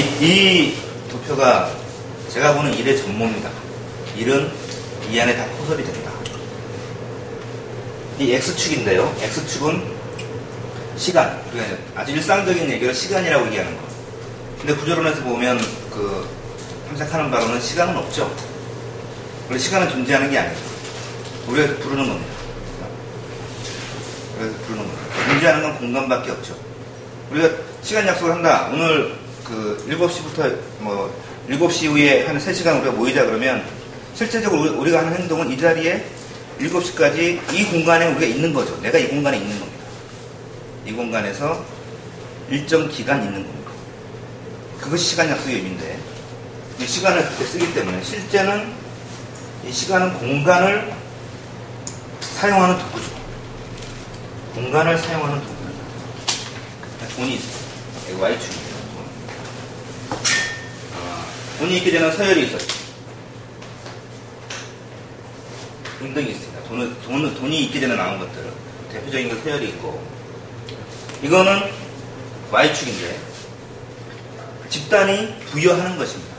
이 도표가 제가 보는 일의 전모입니다. 일은 이 안에 다 포섭이 된다. 이 X축인데요. X축은 시간. 그러니까 아주 일상적인 얘기를 시간이라고 얘기하는 거. 근데 구조론에서 보면 탐색하는 바로는 시간은 없죠. 원래 시간은 존재하는 게 아니에요. 우리가 부르는 겁니다. 그래서 부르는 겁니다. 존재하는 건 공간밖에 없죠. 우리가 시간 약속을 한다. 오늘 7시부터 7시 이후에 한 3시간 우리가 모이자 그러면 실제적으로 우리가 하는 행동은 이 자리에 7시까지 이 공간에 우리가 있는 거죠. 내가 이 공간에 있는 겁니다. 이 공간에서 일정 기간 있는 겁니다. 그것이 시간 약속의 의미인데 이 시간을 그렇게 쓰기 때문에 실제는 이 시간은 공간을 사용하는 도구죠. 공간을 사용하는 도구입니다. 돈이 있어요. 여기 Y축입니다. 돈이 있게 되는 서열이 있었죠. 등등이 있습니다. 돈이 있게 되는 나온 것들은 대표적인 건 서열이 있고 이거는 Y축인데 집단이 부여하는 것입니다.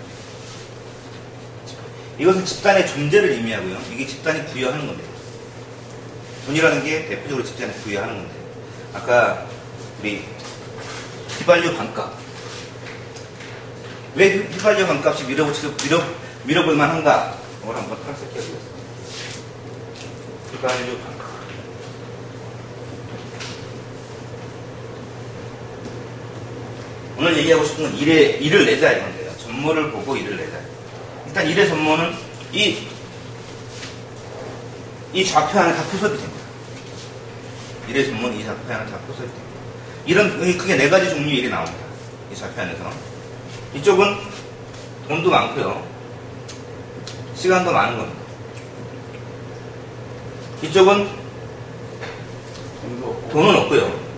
이것은 집단의 존재를 의미하고요. 이게 집단이 부여하는 겁니다. 돈이라는 게 대표적으로 집단이 부여하는 건데 아까 우리 휘발유 반값 왜 휘발유 반값이 밀어볼 만한가? 오늘 한번 탈색해보겠습니다. 휘발유 반값 오늘 얘기하고 싶은 건 일을 내자 이건데요. 전모를 보고 일을 내자. 일단 일의 전모는 이 좌표 안에 다 포섭이 됩니다. 일의 전모는 이 좌표 안에 다 포섭이 됩니다. 크게 4가지 종류의 일이 나옵니다. 이 좌표 안에서. 이쪽은 돈도 많고요. 시간도 많은 겁니다. 이쪽은 돈은 없고요.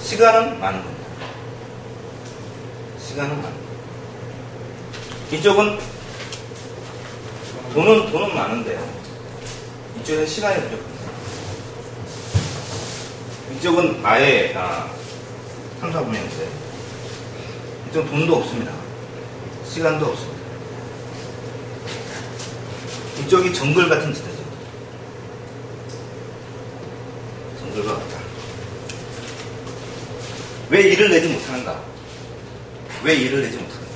시간은 많은 겁니다. 시간은 많은 겁니다. 이쪽은 돈은 많은데요. 이쪽은 시간이 부족합니다. 이쪽은 아예 탐사보면인데 이쪽은 돈도 없습니다. 시간도 없습니다. 이쪽이 정글 같은 지대죠. 정글과 같다. 왜 일을 내지 못하는가? 왜 일을 내지 못하는가?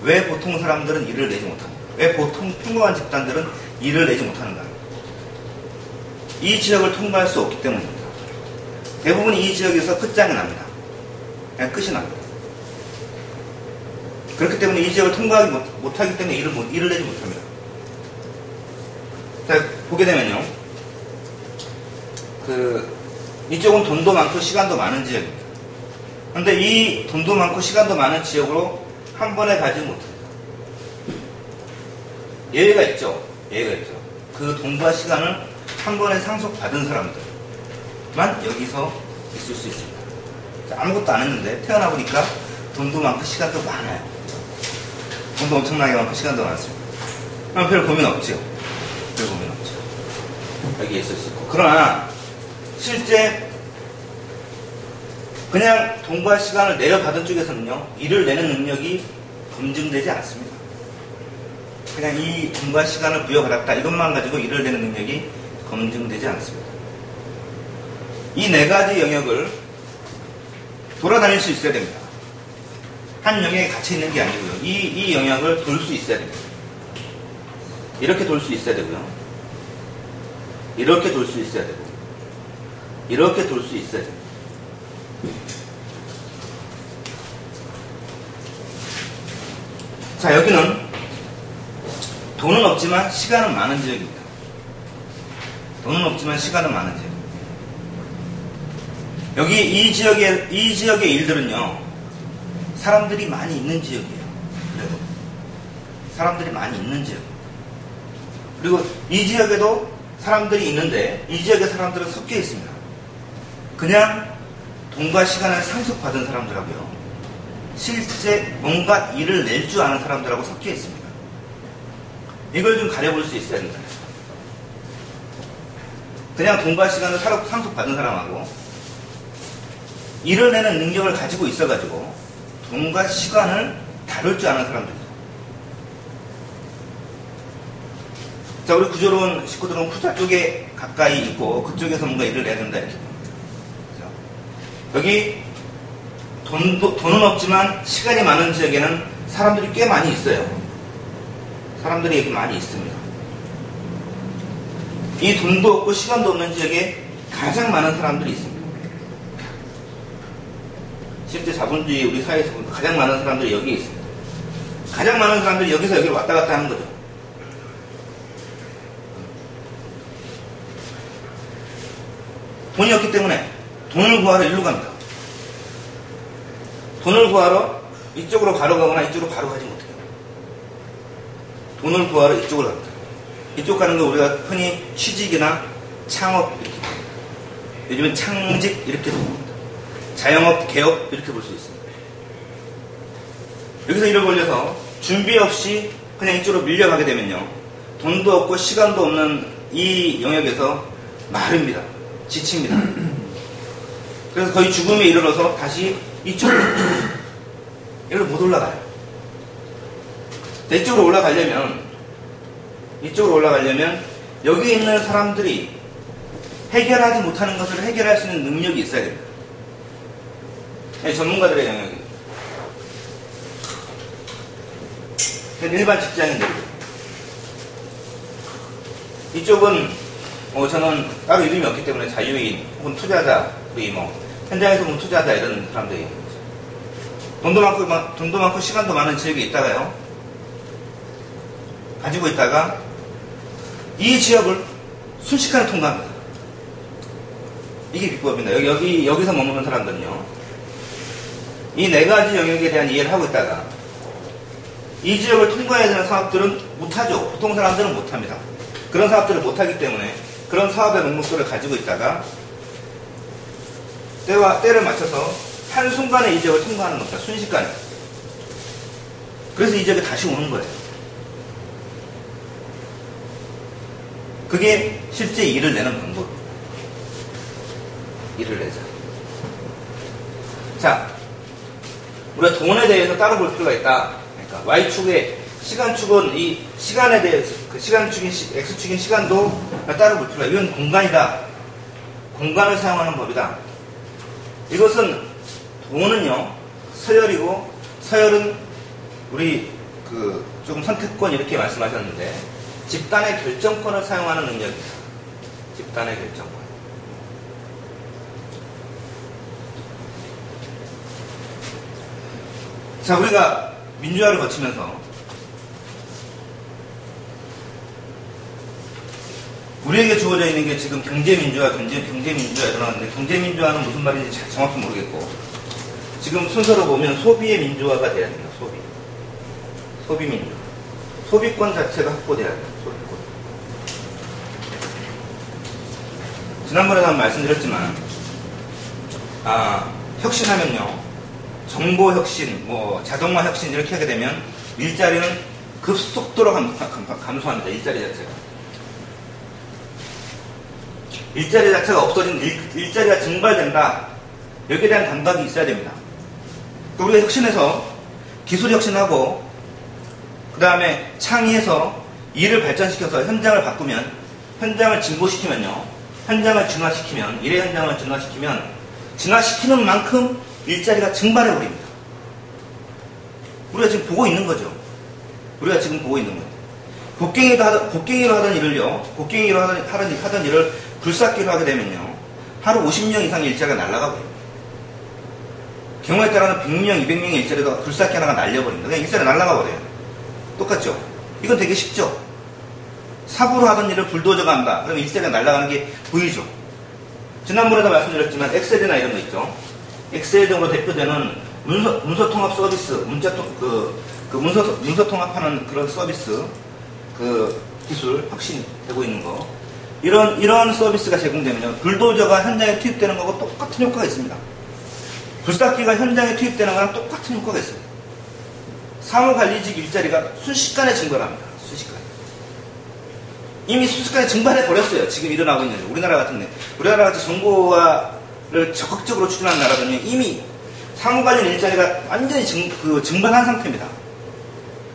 왜 보통 사람들은 일을 내지 못하는가? 왜 보통 평범한 집단들은 일을 내지 못하는가? 이 지역을 통과할 수 없기 때문입니다. 대부분 이 지역에서 끝장이 납니다. 그냥 끝이 납니다. 그렇기 때문에 이 지역을 통과하기 못하기 때문에 일을 내지 못합니다. 자, 보게 되면요. 이쪽은 돈도 많고 시간도 많은 지역입니다. 그런데 이 돈도 많고 시간도 많은 지역으로 한 번에 가지 못합니다. 예외가 있죠. 그 돈과 시간을 한 번에 상속받은 사람들만 여기서 있을 수 있습니다. 아무것도 안 했는데 태어나 보니까 돈도 많고 시간도 많아요. 돈도 엄청나게 많고 시간도 많습니다. 그럼 별 고민 없죠. 여기에 있을 수 있고. 그러나 실제 그냥 돈과 시간을 내려받은 쪽에서는요. 일을 내는 능력이 검증되지 않습니다. 그냥 이 돈과 시간을 부여받았다 이것만 가지고 일을 내는 능력이 검증되지 않습니다. 이 4가지 영역을 돌아다닐 수 있어야 됩니다. 한 영역에 갇혀 있는 게 아니고요. 이 영역을 돌 수 있어야 됩니다. 이렇게 돌 수 있어야 되고요. 이렇게 돌 수 있어야 되고 이렇게 돌 수 있어야 됩니다. 자, 여기는 돈은 없지만 시간은 많은 지역입니다. 돈은 없지만 시간은 많은 지역. 여기 이 지역의 일들은요, 사람들이 많이 있는 지역이에요. 그래도 사람들이 많이 있는 지역. 그리고 이 지역에도 사람들이 있는데 이 지역의 사람들은 섞여 있습니다. 그냥 돈과 시간을 상속받은 사람들하고요, 실제 뭔가 일을 낼 줄 아는 사람들하고 섞여 있습니다. 이걸 좀 가려볼 수 있어야 된다. 그냥 돈과 시간을 상속받은 사람하고 일을 내는 능력을 가지고 있어가지고 돈과 시간을 다룰 줄 아는 사람들이죠. 자, 우리 구조론 식구들은 후자 쪽에 가까이 있고 그쪽에서 뭔가 일을 내야 된다 이렇게 봅니다. 여기 돈은 없지만 시간이 많은 지역에는 사람들이 꽤 많이 있어요. 사람들이 여기 많이 있습니다. 이 돈도 없고 시간도 없는 지역에 가장 많은 사람들이 있습니다. 실제 자본주의 우리 사회에서 보면 가장 많은 사람들이 여기에 있습니다. 가장 많은 사람들이 여기서 여기로 왔다 갔다 하는 거죠. 돈이 없기 때문에 돈을 구하러 일로 갑니다. 돈을 구하러 이쪽으로 바로 가거나 이쪽으로 바로 가지 못해요. 돈을 구하러 이쪽으로 갑니다. 이쪽 가는 거 우리가 흔히 취직이나 창업 이렇게 봅니다. 요즘은 창직 이렇게 봅니다. 자영업, 개업 이렇게 볼 수 있습니다. 여기서 일을 벌려서 준비 없이 그냥 이쪽으로 밀려가게 되면요. 돈도 없고 시간도 없는 이 영역에서 마릅니다. 지칩니다. 그래서 거의 죽음에 이르러서 다시 이쪽으로 못 올라가요. 이쪽으로 올라가려면 여기 있는 사람들이 해결하지 못하는 것을 해결할 수 있는 능력이 있어야 됩니다. 전문가들의 영역입니다. 일반 직장인들. 이쪽은 저는 따로 이름이 없기 때문에 자유인 혹은 투자자, 우리 현장에서 보면 투자자 이런 사람들이 돈도 많고 시간도 많은 지역에 있다가요. 가지고 있다가 이 지역을 순식간에 통과합니다. 이게 비법입니다. 여기서 머무는 사람들은요. 이 네 가지 영역에 대한 이해를 하고 있다가 이 지역을 통과해야 되는 사업들은 못하죠. 보통 사람들은 못합니다. 그런 사업들을 못하기 때문에 그런 사업의 목록들을 가지고 있다가 때를 맞춰서 한순간에 이 지역을 통과하는 겁니다. 순식간에. 그래서 이 지역에 다시 오는 거예요. 그게 실제 일을 내는 방법입니다. 일을 내자. 자, 우리가 돈에 대해서 따로 볼 필요가 있다. 그러니까 Y축의 시간축은 이 시간에 대해서 그 시간축인 X축인 시간도 따로 볼 필요가 있다. 이건 공간이다. 공간을 사용하는 법이다. 이것은 돈은요 서열이고 서열은 우리 조금 선택권 이렇게 말씀하셨는데 집단의 결정권을 사용하는 능력입니다. 집단의 결정권. 자, 우리가 민주화를 거치면서 우리에게 주어져 있는 게 지금 경제민주화 일어나는데 경제민주화는 무슨 말인지 정확히 모르겠고 지금 순서로 보면 소비의 민주화가 돼야 됩니다. 소비민주화. 소비권 자체가 확보돼야 돼요. 소비권. 지난번에도 한번 말씀드렸지만 혁신하면요. 정보혁신, 자동화 혁신 이렇게 하게 되면 일자리는 급속도로 감소합니다. 일자리 자체가 없어진 일자리가 증발된다. 여기에 대한 감각이 있어야 됩니다. 우리가 혁신해서 기술 혁신하고 그 다음에 창의해서 일을 발전시켜서 현장을 바꾸면 현장을 진보시키면요. 현장을 진화시키면 일의 현장을 진화시키는 만큼 일자리가 증발해버립니다. 우리가 지금 보고 있는 거죠. 곡괭이로 하던 일을 굴삭기로 하게 되면요. 하루 50명 이상의 일자리가 날아가버립니다. 경우에 따라서 100명, 200명의 일자리가 굴삭기 하나가 날려버립니다. 그냥 일자리 날아가버려요. 똑같죠? 이건 되게 쉽죠? 삽으로 하던 일을 불도저가 한다. 그러면 일자리가 날아가는 게 보이죠? 지난번에도 말씀드렸지만 엑셀이나 이런 거 있죠? 엑셀 등으로 대표되는 문서통합 서비스, 문서 통합하는 그런 서비스, 기술 혁신되고 있는 거. 이런 서비스가 제공되면요. 불도저가 현장에 투입되는 거하고 똑같은 효과가 있습니다. 굴삭기가 현장에 투입되는 거랑 똑같은 효과가 있습니다. 사무관리직 일자리가 순식간에 증발합니다. 이미 순식간에 증발해 버렸어요. 지금 일어나고 있는 우리나라 같이 정보와 적극적으로 추진하는 나라들은 이미 상호간의 일자리가 완전히 증발한 상태입니다.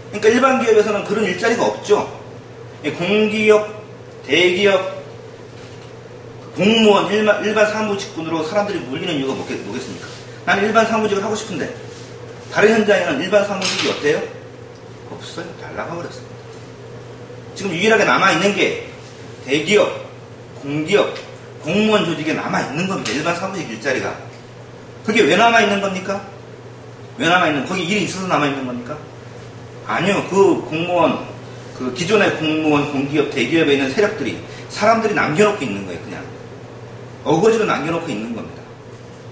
그러니까 일반 기업에서는 그런 일자리가 없죠. 공기업, 대기업, 공무원, 일반 사무직군으로 사람들이 몰리는 이유가 뭐겠습니까? 나는 일반 사무직을 하고 싶은데 다른 현장에는 일반 사무직이 어때요? 없어요. 다 나가버렸습니다. 지금 유일하게 남아있는 게 대기업, 공기업, 공무원 조직에 남아있는 겁니다. 일반 사무직 일자리가. 그게 왜 남아있는 겁니까? 거기 일이 있어서 남아있는 겁니까? 아니요. 그 공무원, 그 기존의 공무원, 공기업, 대기업에 있는 세력들이 사람들이 남겨놓고 있는 거예요. 그냥 어거지로 남겨놓고 있는 겁니다.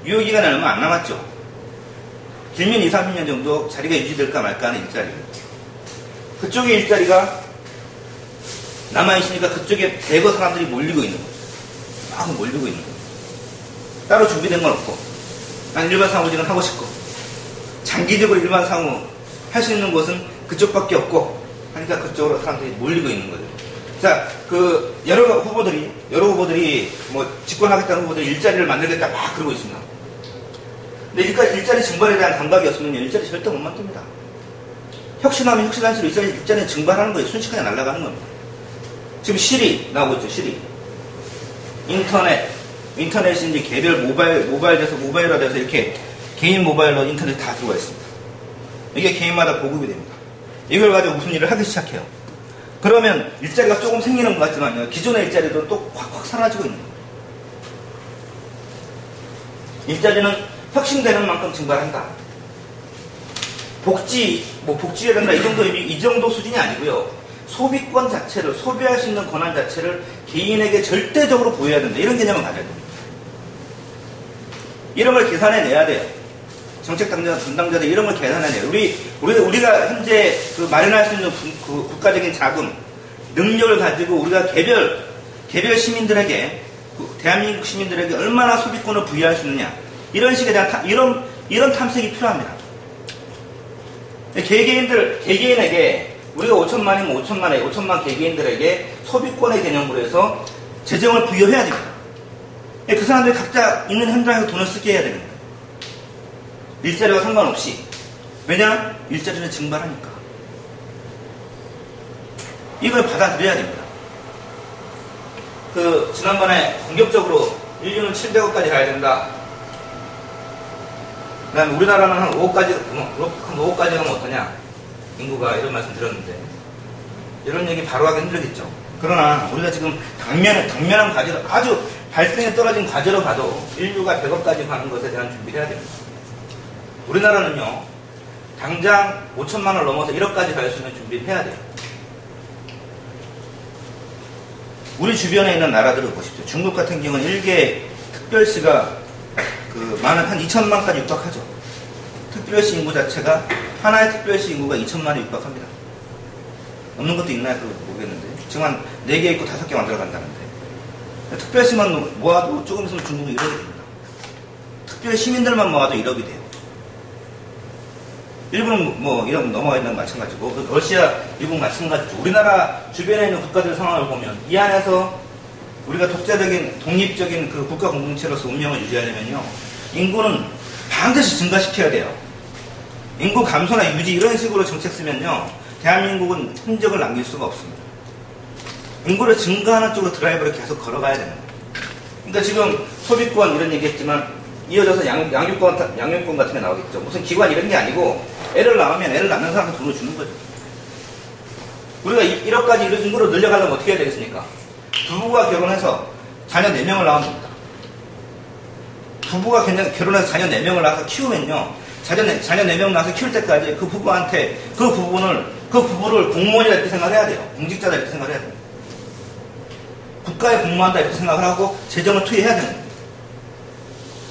유효기간이 얼마 안 남았죠. 길면 2, 30년 정도 자리가 유지될까 말까 하는 일자리입니다. 그쪽의 일자리가 남아있으니까 그쪽에 대거 사람들이 몰리고 있는 거죠. 막 몰리고 있는 거죠. 따로 준비된 건 없고 난 일반 사무직은 하고 싶고 장기적으로 일반 사무 할 수 있는 곳은 그쪽밖에 없고 하니까 그쪽으로 사람들이 몰리고 있는 거죠. 자, 여러 후보들이 뭐 집권하겠다는 후보들이 일자리를 만들겠다 막 그러고 있습니다. 근데 일자리 증발에 대한 감각이 없으면 일자리 절대 못 만듭니다. 혁신하면 혁신할수록 일자리는 증발하는 거예요. 순식간에 날아가는 겁니다. 지금 시리 나오고 있죠. 시리. 인터넷이 이제 개별 모바일화 돼서 이렇게 개인 모바일로 인터넷 다 들어와 있습니다. 이게 개인마다 보급이 됩니다. 이걸 가지고 무슨 일을 하기 시작해요. 그러면 일자리가 조금 생기는 것 같지만요. 기존의 일자리도 또 확확 사라지고 있는 거예요. 일자리는 혁신되는 만큼 증발한다. 복지해야 된다. 이 정도 수준이 아니고요. 소비권 자체를, 소비할 수 있는 권한 자체를 개인에게 절대적으로 보여야 된다. 이런 개념을 가져야 됩니다. 이런 걸 계산해내야 돼요. 정책 담당자들 이런 걸 계산해내요. 우리가 현재 마련할 수 있는 국가적인 자금, 능력을 가지고 우리가 개별 시민들에게, 대한민국 시민들에게 얼마나 소비권을 부여할 수 있느냐. 이런 식에 대한 이런 탐색이 필요합니다. 개개인에게 우리가 5천만이면 5천만 개개인들에게 소비권의 개념으로 해서 재정을 부여해야 됩니다. 그 사람들이 각자 있는 현장에서 돈을 쓰게 해야 됩니다. 일자리와 상관없이. 왜냐? 일자리는 증발하니까. 이걸 받아들여야 됩니다. 지난번에 공격적으로 인류는 700억까지 가야 된다. 그 다음에 우리나라는 한 5억까지 가면 어떠냐? 인구가 이런 말씀 드렸는데. 이런 얘기 바로 하기 힘들겠죠. 그러나 우리가 지금 당면한 과제로, 아주 발등에 떨어진 과제로 봐도 인류가 100억까지 가는 것에 대한 준비를 해야 됩니다. 우리나라는요, 당장 5천만 원을 넘어서 1억까지 갈 수 있는 준비를 해야 돼요. 우리 주변에 있는 나라들을 보십시오. 중국 같은 경우는 1개 특별시가 한 2천만까지 육박하죠. 특별시 인구 자체가, 하나의 특별시 인구가 2천만에 육박합니다. 없는 것도 있나요? 모르겠는데. 지금 한 4개 있고 5개 만들어 간다는데. 특별시만 모아도 조금 있으면 중국은 1억이 됩니다. 특별 시민들만 모아도 1억이 돼요. 일본은 뭐 1억 넘어가 있는 건 마찬가지고, 러시아, 미국 마찬가지죠. 우리나라 주변에 있는 국가들 상황을 보면 이 안에서 우리가 독립적인 국가 공동체로서 운명을 유지하려면요, 인구는 반드시 증가시켜야 돼요. 인구 감소나 유지 이런 식으로 정책 쓰면요, 대한민국은 흔적을 남길 수가 없습니다. 인구를 증가하는 쪽으로 드라이브를 계속 걸어가야 됩니다. 그러니까 지금 소비권 이런 얘기했지만 이어져서 양육권 같은 게 나오겠죠. 무슨 기관 이런 게 아니고 애를 낳으면 애를 낳는 사람한테 돈을 주는 거죠. 우리가 1억까지 인구를 늘려가려면 어떻게 해야 되겠습니까? 부부가 결혼해서 자녀 4명을 낳으면 됩니다. 부부가 결혼해서 자녀 4명을 낳아서 키우면요, 자녀 4명 낳아서 키울 때까지 그 부부를 공무원이라 이렇게 생각해야 돼요. 공직자다 이렇게 생각해야 돼요. 국가에 공무한다 이렇게 생각을 하고 재정을 투여해야 됩니다.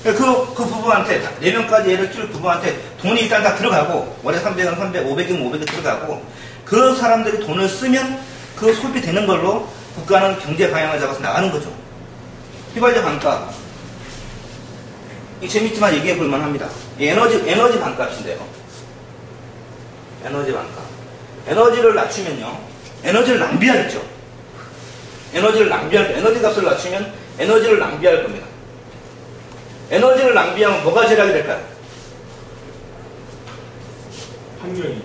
그 부부한테, 4명까지 애를 키울 부부한테 돈이 일단 다 들어가고, 월에 300은 300, 500이면 500이 들어가고, 그 사람들이 돈을 쓰면 그 소비되는 걸로 국가는 경제 방향을 잡아서 나가는 거죠. 휘발유 반값. 이 재밌지만 얘기해 볼 만합니다. 에너지 반값인데요. 에너지 반값. 에너지를 낮추면요, 에너지를 낭비하겠죠. 에너지 값을 낮추면 에너지를 낭비할 겁니다. 에너지를 낭비하면 뭐가 절약이 될까요? 환경이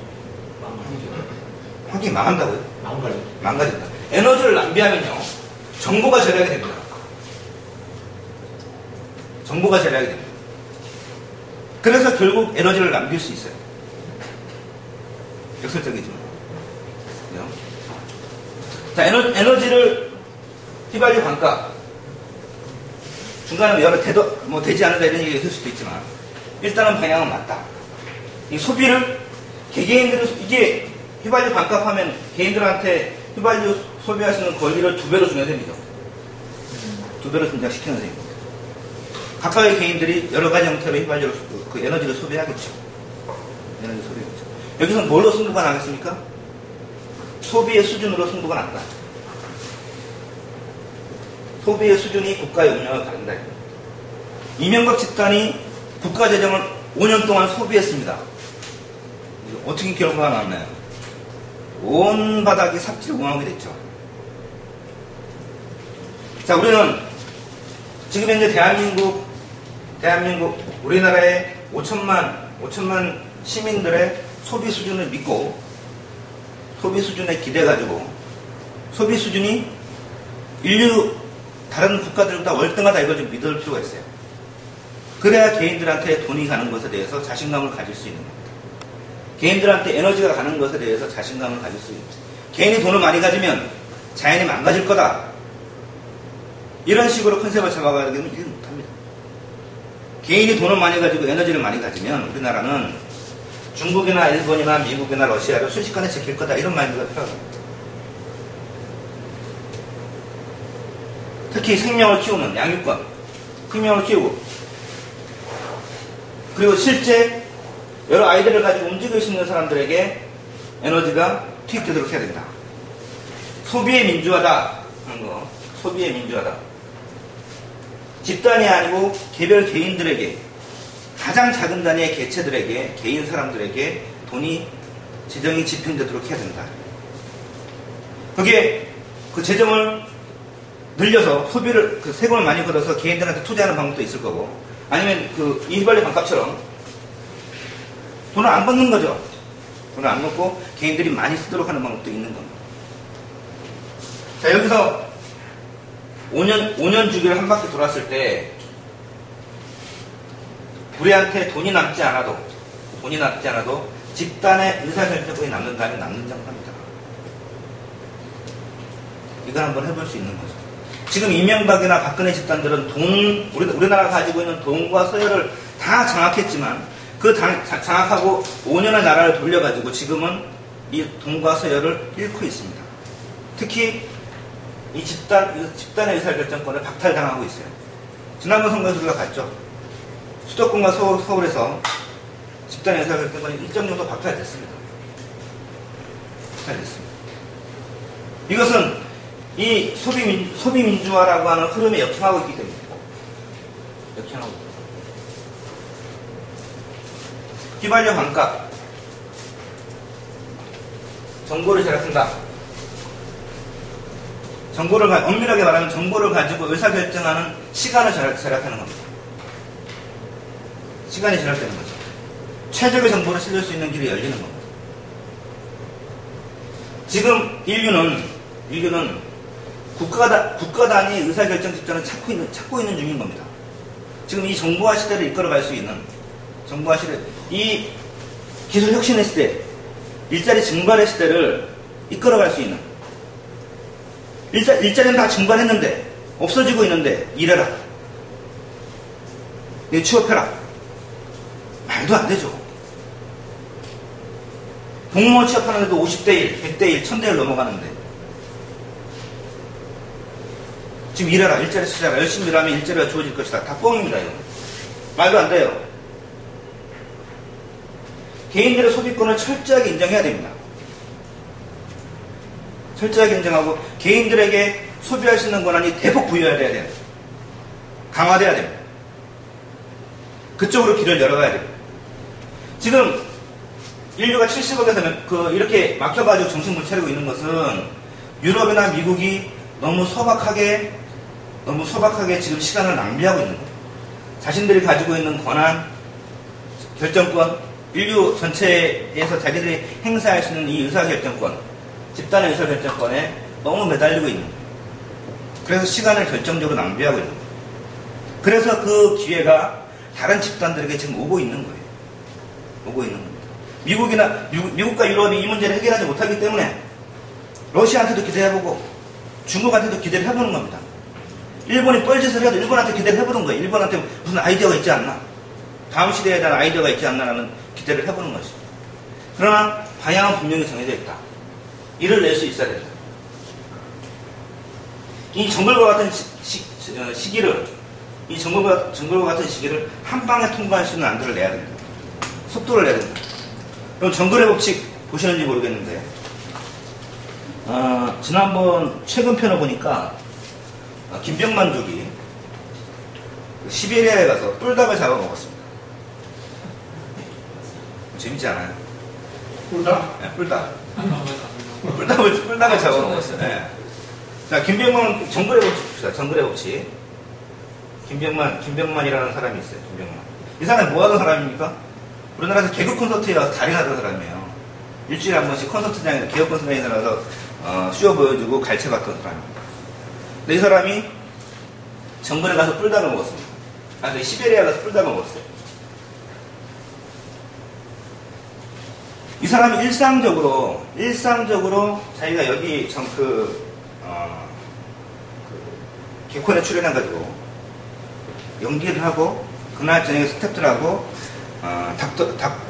환경이 망한다고요? 망가진다. 에너지를 낭비하면요, 정보가 절약이 됩니다. 정보가 절약이 됩니다. 그래서 결국 에너지를 남길 수 있어요. 역설적이지만. 그죠? 자, 에너지를 휘발유 반값. 중간에 여러 되지 않는다 이런 얘기가 있을 수도 있지만, 일단은 방향은 맞다. 이 소비를, 개개인들은, 이게 휘발유 반값 하면 개인들한테 휘발유 소비할 수 있는 권리를 2배로 주는 셈이죠. 2배로 증장시키는 셈이고. 각각의 개인들이 여러 가지 형태로 휘발유를, 그 에너지를 소비하겠죠. 에너지 소비하겠죠. 여기서 뭘로 승부가 나겠습니까? 소비의 수준으로 승부가 난다. 소비의 수준이 국가의 운영을 가른다. 이명박 집단이 국가재정을 5년 동안 소비했습니다. 어떻게 결과가 나왔나요? 온 바닥이 삽질공황이 됐죠. 자, 우리는 지금 현재 대한민국 우리나라의 5천만 시민들의 소비 수준을 믿고, 소비 수준에 기대가지고, 소비 수준이 인류 다른 국가들보다 월등하다, 이걸 좀 믿을 필요가 있어요. 그래야 개인들한테 돈이 가는 것에 대해서 자신감을 가질 수 있는 겁니다. 개인들한테 에너지가 가는 것에 대해서 자신감을 가질 수 있는 겁니다. 개인이 돈을 많이 가지면 자연이 망가질 거다, 이런 식으로 컨셉을 잡아가게 되면 이해 못합니다. 개인이 돈을 많이 가지고 에너지를 많이 가지면 우리나라는 중국이나 일본이나 미국이나 러시아를 순식간에 지킬 거다, 이런 마인드가 필요합니다. 특히 생명을 키우는 양육권, 생명을 키우고, 그리고 실제 여러 아이들을 가지고 움직일 수 있는 사람들에게 에너지가 투입되도록 해야 된다. 소비의 민주화다 하는 거, 소비의 민주화다. 집단이 아니고 개별 개인들에게, 가장 작은 단위의 개체들에게, 개인 사람들에게 돈이, 재정이 집행되도록 해야 된다. 그게 그 재정을 늘려서 소비를, 그 세금을 많이 걷어서 개인들한테 투자하는 방법도 있을 거고, 아니면 그 휘발유 반값처럼 돈을 안 받는 거죠. 돈을 안 받고 개인들이 많이 쓰도록 하는 방법도 있는 겁니다. 자, 여기서 5년 주기를 한 바퀴 돌았을 때 우리한테 돈이 남지 않아도 집단의 의사결정권이 남는다면 남는 정도입니다. 이걸 한번 해볼 수 있는 거죠. 지금 이명박이나 박근혜 집단들은 우리나라가 가지고 있는 돈과 서열을 다 장악했지만, 그 장악하고 5년의 나라를 돌려가지고 지금은 이 돈과 서열을 잃고 있습니다. 특히 이 집단의 의사결정권을 박탈당하고 있어요. 지난번 선거에서 우리가 봤죠. 수도권과 서울에서 집단의 의사결정권이 일정 정도 박탈됐습니다. 이것은 이 소비민주화라고 하는 흐름에 역행하고 있기 때문에. 역행하고 있습니다. 휘발유 반값. 정보를 절약한다. 엄밀하게 말하면 정보를 가지고 의사결정하는 시간을 절약하는 겁니다. 시간이 절약되는 거죠. 최적의 정보를 실을 수 있는 길이 열리는 겁니다. 지금 인류는 국가 단위의 의사결정 집단을 찾고 있는 중인 겁니다. 지금 이 정보화 시대를 이끌어갈 수 있는, 정보화 시대, 이 기술 혁신의 시대, 일자리 증발의 시대를 이끌어갈 수 있는, 일자리는 다 증발했는데, 없어지고 있는데, 일해라. 취업해라. 말도 안 되죠. 공무원 취업하는데도 50대 1, 100대 1, 1000대 1 넘어가는데, 지금 일해라, 일자리 찾아라, 열심히 일하면 일자리가 주어질 것이다. 다 뻥입니다, 이거. 말도 안 돼요. 개인들의 소비권을 철저하게 인정해야 됩니다. 철저하게 인정하고 개인들에게 소비할 수 있는 권한이 대폭 부여해야 돼요. 강화돼야 됩니다. 그쪽으로 길을 열어가야 됩니다. 지금 인류가 70억에서 이렇게 막혀가지고 정신 못 차리고 있는 것은 유럽이나 미국이 너무 소박하게 지금 시간을 낭비하고 있는 거예요. 자신들이 가지고 있는 권한, 결정권, 인류 전체에서 자기들이 행사할 수 있는 이 의사결정권, 집단의 의사결정권에 너무 매달리고 있는 거예요. 그래서 시간을 결정적으로 낭비하고 있는 거예요. 그래서 그 기회가 다른 집단들에게 지금 오고 있는 거예요. 오고 있는 겁니다. 미국과 유럽이 이 문제를 해결하지 못하기 때문에 러시아한테도 기대해보고 중국한테도 기대를 해보는 겁니다. 일본이 뻘짓을 해도 일본한테 기대를 해보는 거예요. 일본한테 무슨 아이디어가 있지 않나? 다음 시대에 대한 아이디어가 있지 않나라는 기대를 해보는 것이죠. 그러나 방향은 분명히 정해져 있다. 이를 낼 수 있어야 된다. 이 정글과 같은 시기를 한 방에 통과할 수 있는 안들을 내야 됩니다. 속도를 내야 됩니다. 그럼 정글의 법칙 보시는지 모르겠는데 지난번 최근 편을 보니까 김병만족이 시베리아에 가서 뿔닭을 잡아먹었습니다. 재밌지 않아요? 꿀다? 네, 뿔닭. 뿔닭을 잡아먹었어요. 네. 자, 김병만, 정글의 법칙 봅시다. 정글의 법칙. 김병만이라는 사람이 있어요. 김병만. 이 사람이 뭐 하던 사람입니까? 우리나라에서 개그 콘서트에 가서 달인하던 사람이에요. 일주일에 한 번씩 콘서트장에서, 개그 콘서트장에 나가서, 쇼 보여주고 갈채봤던 사람입니다. 근데 이 사람이 정글에 가서 뿔닭을 먹었습니다. 시베리아 가서 뿔닭을 먹었어요. 이 사람이 일상적으로 자기가 여기 개콘에 출연해가지고 연기를 하고 그날 저녁에 스태프들하고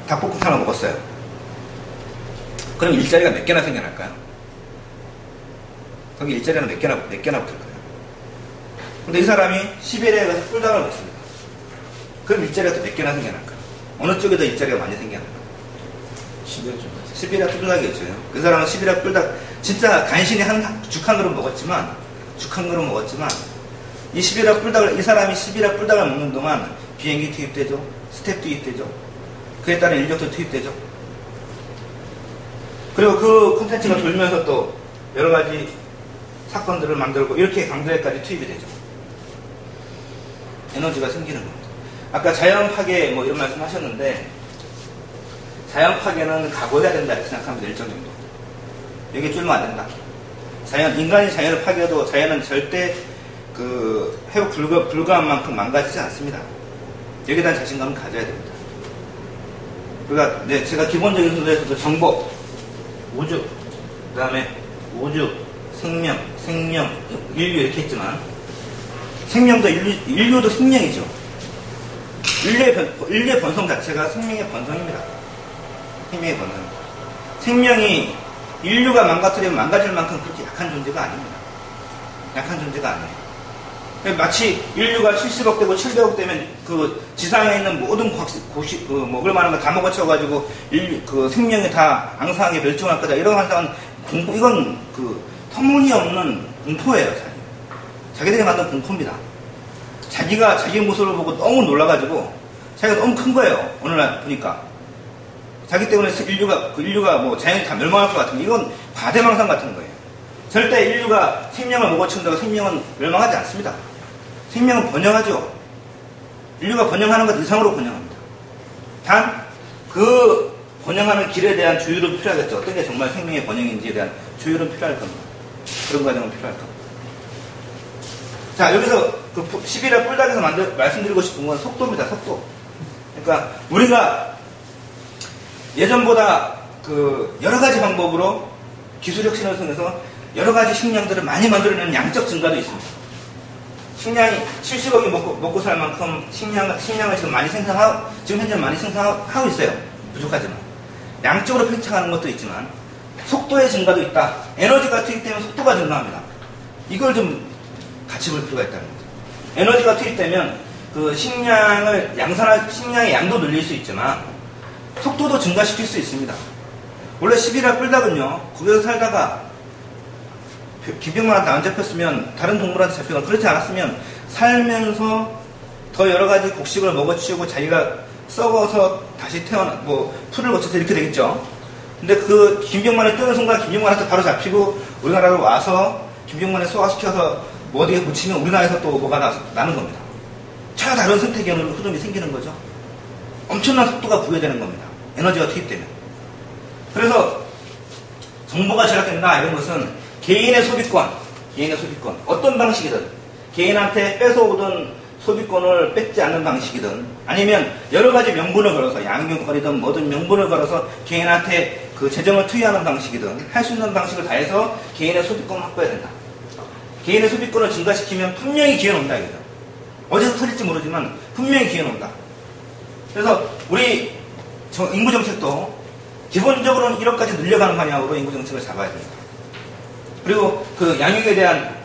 닭볶음탕을 먹었어요. 그럼 일자리가 몇 개나 생겨날까요? 거기 일자리는 몇 개나 붙을까요? 근데 이 사람이 시베리아에 가서 뿔닭을 먹습니다. 그럼 일자리가 또 몇 개나 생겨날까요? 어느 쪽에 더 일자리가 많이 생겨날까요? 시베리아 뿔닭이었죠. 그 사람은 시베리아 뿔닭 진짜 간신히 죽 한 그릇 먹었지만 이 사람이 시베리아 뿔닭을 먹는 동안 비행기 투입되죠. 스텝 투입되죠. 그에 따른 인력도 투입되죠. 그리고 그 콘텐츠가 돌면서 또 여러 가지 사건들을 만들고 이렇게 강도에까지 투입이 되죠. 에너지가 생기는 겁니다. 아까 자연 파괴 뭐 이런 말씀 하셨는데 자연 파괴는 각오해야 된다 이렇게 생각하면 일정 정도. 여기에 쫄면 안 된다. 인간이 자연을 파괴해도 자연은 절대 회복 불가한 만큼 망가지지 않습니다. 여기에 대한 자신감은 가져야 됩니다. 그러니까 제가 기본적인 순서에서도 정복, 우주, 그 다음에 우주, 생명, 인류 이렇게 했지만 생명도 인류도 생명이죠. 인류의 번성 자체가 생명의 번성입니다. 생명의 번성. 생명이 인류가 망가뜨리면 망가질 만큼 그렇게 약한 존재가 아닙니다. 약한 존재가 아니에요. 마치 인류가 70억 되고 700억 되면 그 지상에 있는 모든 먹을 만한 거 다 먹어쳐가지고 생명이 다 앙상하게 멸종할 거다. 이런 환상은 이건 터무니없는 공포예요. 자기들이 만든 공포입니다. 자기가 자기 모습을 보고 너무 놀라가지고 자기가 너무 큰 거예요. 어느 날 보니까. 자기 때문에 인류가 뭐 자연이 다 멸망할 것 같은 이건 과대망상 같은 거예요. 절대 인류가 생명을 먹어치운다고 생명은 멸망하지 않습니다. 생명은 번영하죠. 인류가 번영하는 것 이상으로 번영합니다. 단 그 번영하는 길에 대한 조율은 필요하겠죠. 어떤 게 정말 생명의 번영인지에 대한 조율은 필요할 겁니다. 그런 과정은 필요할 겁니다. 자, 여기서 시베리아 뿔닭에서 말씀드리고 싶은 건 속도입니다. 속도. 그러니까 우리가 예전보다 여러 가지 방법으로 기술 혁신을 통해서 여러 가지 식량들을 많이 만들어내는 양적 증가도 있습니다. 식량이 70억이 먹고 살 만큼 식량을 지금 현재 많이 생산하고 있어요. 부족하지만. 양적으로 팽창하는 것도 있지만, 속도의 증가도 있다. 에너지가 투입되면 속도가 증가합니다. 이걸 좀 같이 볼 필요가 있다는 거죠. 에너지가 투입되면 식량의 양도 늘릴 수 있지만, 속도도 증가시킬 수 있습니다. 원래 시베리아 뿔닭은요, 거기서 살다가 김병만한테 안 잡혔으면 다른 동물한테 잡히거나 그렇지 않았으면 살면서 더 여러 가지 곡식을 먹어치우고 자기가 썩어서 다시 풀을 거쳐서 이렇게 되겠죠. 근데 김병만이 뜨는 순간 김병만한테 바로 잡히고 우리나라로 와서 김병만을 소화시켜서 뭐 어디에 붙이면 우리나라에서 또 뭐가 나는 겁니다. 전혀 다른 생태계 흐름이 생기는 거죠. 엄청난 속도가 부여되는 겁니다. 에너지가 투입되면. 그래서 정보가 제약된다 이런 것은 개인의 소비권, 어떤 방식이든 개인한테 뺏어오던 소비권을 뺏지 않는 방식이든 아니면 여러 가지 명분을 걸어서 양육권이든 뭐든 명분을 걸어서 개인한테 그 재정을 투여하는 방식이든 할 수 있는 방식을 다해서 개인의 소비권을 확보해야 된다. 개인의 소비권을 증가시키면 분명히 기회는 온다 이거죠. 어디서 터질지 모르지만 분명히 기회는 온다. 그래서 우리 인구정책도 기본적으로는 1억까지 늘려가는 방향으로 인구정책을 잡아야 됩니다. 그리고 그 양육에 대한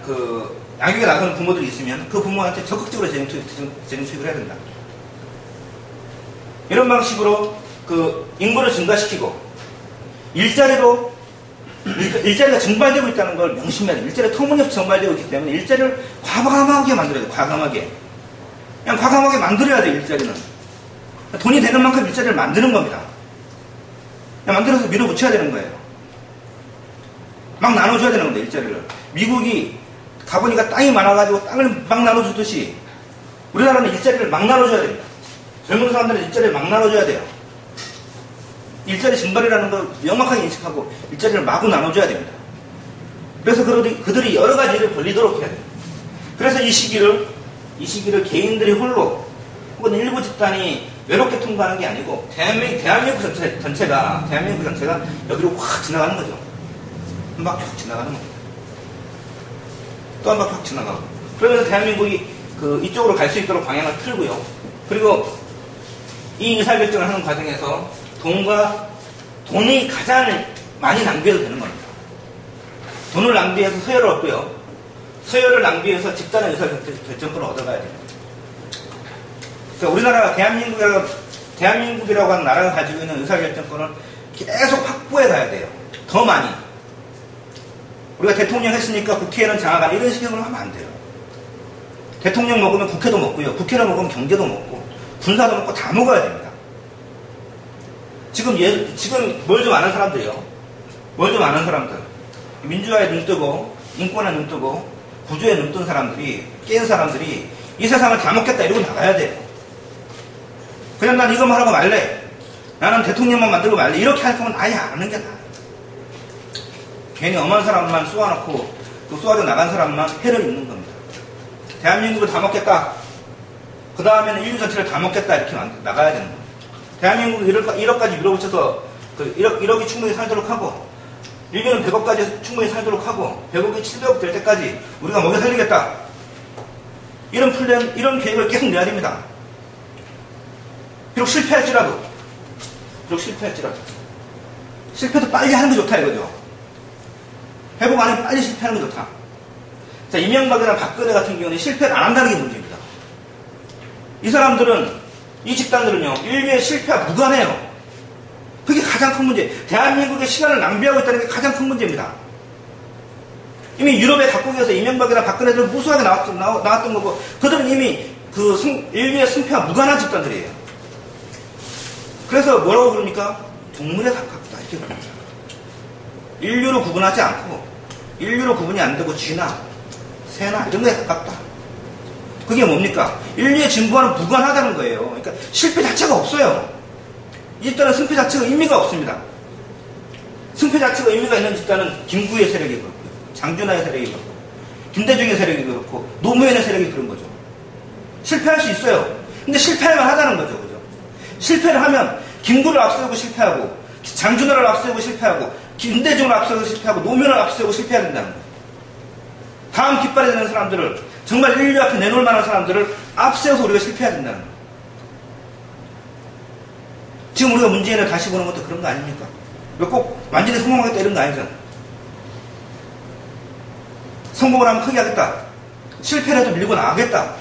양육에 나서는 부모들이 있으면 그 부모한테 적극적으로 재정 투입을 해야 된다. 이런 방식으로 인구를 증가시키고 일자리가 증발되고 있다는 걸 명심해야 돼요. 일자리가 터무니없이 증발되고 있기 때문에 일자리를 과감하게 만들어야 돼요. 과감하게. 그냥 과감하게 만들어야 돼요. 일자리는. 돈이 되는 만큼 일자리를 만드는 겁니다. 그냥 만들어서 밀어붙여야 되는 거예요. 막 나눠줘야 되는 겁니다. 일자리를. 미국이 가보니까 땅이 많아가지고 땅을 막 나눠주듯이 우리나라는 일자리를 막 나눠줘야 됩니다. 젊은 사람들은 일자리를 막 나눠줘야 돼요. 일자리 증발이라는 걸 명확하게 인식하고 일자리를 마구 나눠줘야 됩니다. 그래서 그들이 여러 가지 일을 벌리도록 해야 돼요. 그래서 이 시기를 개인들이 홀로 혹은 일부 집단이 외롭게 통과하는 게 아니고 대한민국 전체가 여기로 확 지나가는 거죠. 한 바퀴 확 지나가는 겁니다. 또 한 바퀴 확 지나가고. 그러면서 대한민국이 이쪽으로 갈 수 있도록 방향을 틀고요. 그리고 이 의사결정을 하는 과정에서 돈이 가장 많이 낭비해도 되는 겁니다. 돈을 낭비해서 서열을 얻고요. 서열을 낭비해서 집단의 의사결정권을 얻어가야 됩니다. 그러니까 우리나라가 대한민국이라고 하는 나라가 가지고 있는 의사결정권을 계속 확보해 가야 돼요. 더 많이. 우리가 대통령 했으니까 국회에는 장악하는 이런 식으로 하면 안 돼요. 대통령 먹으면 국회도 먹고요. 국회를 먹으면 경제도 먹고 군사도 먹고 다 먹어야 됩니다. 지금 뭘 좀 아는 사람들이요. 민주화에 눈뜨고 인권에 눈뜨고 구조에 눈뜬 사람들이 깨는 사람들이 이 세상을 다 먹겠다 이러고 나가야 돼요. 그냥 난 이것만 하고 말래. 나는 대통령만 만들고 말래. 이렇게 할 거면 아예 안 하는 게 나아요. 괜히 엄한 사람만 쏘아놓고 또 쏘아져 나간 사람만 해를 입는 겁니다. 대한민국을 다 먹겠다. 그 다음에는 인류 전체를 다 먹겠다. 이렇게 나가야 되는 겁니다. 대한민국을 1억까지 밀어붙여서 1억이 충분히 살도록 하고 인류는 100억까지 충분히 살도록 하고 100억이 700억 될 때까지 우리가 먹여 살리겠다. 이런 계획을 계속 내야 됩니다. 비록 실패할지라도 실패도 빨리 하는 게 좋다 이거죠. 회복 안 하면 빨리 실패하는 게 좋다. 자, 이명박이나 박근혜 같은 경우는 실패를 안 한다는 게 문제입니다. 이 집단들은요, 인류의 실패와 무관해요. 그게 가장 큰 문제. 대한민국의 시간을 낭비하고 있다는 게 가장 큰 문제입니다. 이미 유럽의 각국에서 이명박이나 박근혜들은 무수하게 나왔던 거고, 그들은 이미 인류의 승패와 무관한 집단들이에요. 그래서 뭐라고 부릅니까? 동물에 가깝다. 이렇게 부릅니다. 인류로 구분하지 않고, 인류로 구분이 안 되고 쥐나 새나 이런 거에 가깝다. 그게 뭡니까? 인류의 진보와는 무관하다는 거예요. 그러니까 실패 자체가 없어요. 이 집단은 승패 자체가 의미가 없습니다. 승패 자체가 의미가 있는 집단은 김구의 세력이 그렇고, 장준하의 세력이 그렇고, 김대중의 세력이 그렇고, 노무현의 세력이 그런 거죠. 실패할 수 있어요. 근데 실패할만 하다는 거죠. 그죠? 실패를 하면 김구를 앞세우고 실패하고, 장준하를 앞세우고 실패하고, 김대중을 앞세우고 실패하고, 노무현을 앞세우고 실패해야 된다는 거예요. 다음 깃발이 되는 사람들을, 정말 인류 앞에 내놓을 만한 사람들을 앞세워서 우리가 실패해야 된다는 거예요. 지금 우리가 문재인을 다시 보는 것도 그런 거 아닙니까? 꼭 완전히 성공하겠다 이런 거 아니잖아. 성공을 하면 크게 하겠다. 실패라도 밀고 나가겠다.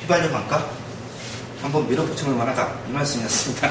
휘발유 반값 한번 밀어붙여볼 만하다. 이 말씀이었습니다.